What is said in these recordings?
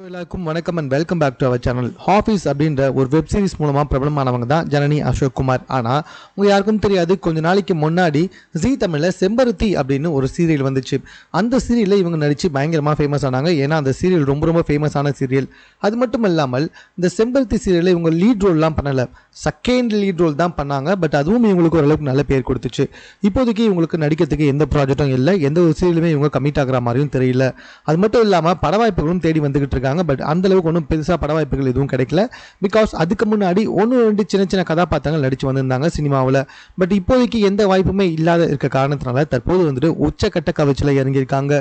எல்லாருக்கும் வணக்கம் and welcome back to our channel. Office அப்படின்ற ஒரு வெப் சீரிஸ் மூலமாக பிரபலமானவங்க தான் ஜனனி அசோக் குமார். ஆனால் உங்கள் யாருக்கும் தெரியாது, கொஞ்ச நாளைக்கு முன்னாடி ஜீ தமிழில் செம்பருத்தி அப்படின்னு ஒரு சீரியல் வந்துச்சு. அந்த சீரியலில் இவங்க நடித்து பயங்கரமாக ஃபேமஸ் ஆனாங்க. ஏன்னா அந்த சீரியல் ரொம்ப ஃபேமஸான சீரியல். அது மட்டும் இல்லாமல் இந்த செம்பருத்தி சீரியலில் இவங்க லீட் ரோல்லாம் பண்ணலை, செகண்ட் லீட் ரோல் தான் பண்ணாங்க. பட் அதுவும் இவங்களுக்கு ஓரளவுக்கு நல்ல பேர் கொடுத்துச்சு. இப்போதைக்கு இவங்களுக்கு நடிக்கிறதுக்கு எந்த ப்ராஜெக்டும் இல்லை, எந்த ஒரு சீரியலுமே இவங்க கமிட் ஆகிற மாதிரியும் தெரியல. அது மட்டும் இல்லாமல் பட வாய்ப்புகளும் தேடி வந்துகிட்டு இருக்காங்க. பட் அந்த அளவுக்கு ஒன்றும் பெருசாக பட வாய்ப்புகள் எதுவும் கிடைக்கல. பிகாஸ் அதுக்கு முன்னாடி ஒன்று ரெண்டு சின்ன கதாபாத்திரங்கள் நடிச்சு வந்திருந்தாங்க சினிமாவில். பட் இப்போதைக்கு எந்த வாய்ப்புமே இல்லாத இருக்க காரணத்தினால தற்போது வந்துட்டு உச்சக்கட்ட கவர்ச்சியில் இறங்கியிருக்காங்க.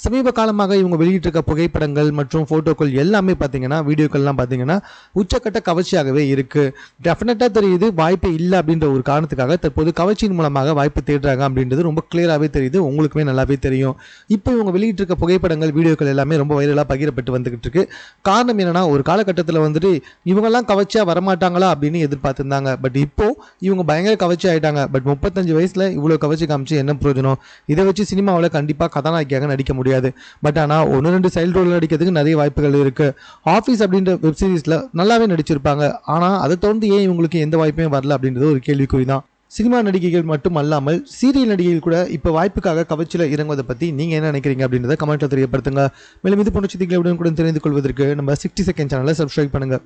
சமீப காலமாக இவங்க வெளியிட்டிருக்க புகைப்படங்கள் மற்றும் போட்டோக்கள் எல்லாமே பார்த்தீங்கன்னா, வீடியோக்கள்லாம் பார்த்தீங்கன்னா உச்சக்கட்ட கவர்ச்சியாகவே இருக்கு. டெஃபினட்டாக தெரியுது வாய்ப்பு இல்லை அப்படின்ற ஒரு காரணத்துக்காக தற்போது கவர்ச்சியின் மூலமாக வாய்ப்பு தேடுறாங்க அப்படின்றது ரொம்ப கிளியராகவே தெரியுது, உங்களுக்குமே நல்லாவே தெரியும். இப்போ இவங்க வெளியிட்டிருக்க புகைப்படங்கள் வீடியோக்கள் எல்லாமே ரொம்ப வைரலாக பகிரப்பட்டு வந்துகிட்டு இருக்கு. காரணம் என்னன்னா, ஒரு காலகட்டத்தில் வந்துட்டு இவங்கெல்லாம் கவர்ச்சியா வரமாட்டாங்களா அப்படின்னு எதிர்பார்த்திருந்தாங்க. பட் இப்போ இவங்க பயங்கர கவர்ச்சி ஆயிட்டாங்க. பட் 35 வயசுல இவ்வளோ கவர்ச்சி காமிச்சு என்ன பிரயோஜனம்? இதை வச்சு சினிமாவில் கண்டிப்பாக கதாநாயகியாக நடிக்க முடியாது. பட் ஆனால் ஒன்று ரெண்டு சைல்டு ரோல் நடிக்கிறதுக்கு நிறைய வாய்ப்புகள் இருக்கு. ஆஃபீஸ் அப்படின்ற வெப் சீரிஸில் நல்லாவே நடிச்சிருப்பாங்க. ஆனால் அதை தொடர்ந்து ஏன் இவங்களுக்கு எந்த வாய்ப்புமே வரல அப்படின்றது ஒரு கேள்விக்குறி தான். சினிமா நடிகைகள் மட்டும் அல்லாமல் சீரியல் நடிகைகள் கூட இப்போ வாய்ப்புக்காக கவர்ச்சியில் இறங்குவதை பற்றி நீங்கள் என்ன நினைக்கிறீங்க அப்படின்றத கமெண்ட்டில் தெரியப்படுத்துங்க. மேலும் இது போன்ற செய்திகளை உடனுக்குடன் தெரிந்து கொள்வதற்கு நம்ம 60 செகண்ட் சேனலை சப்ஸ்கிரைப் பண்ணுங்கள்.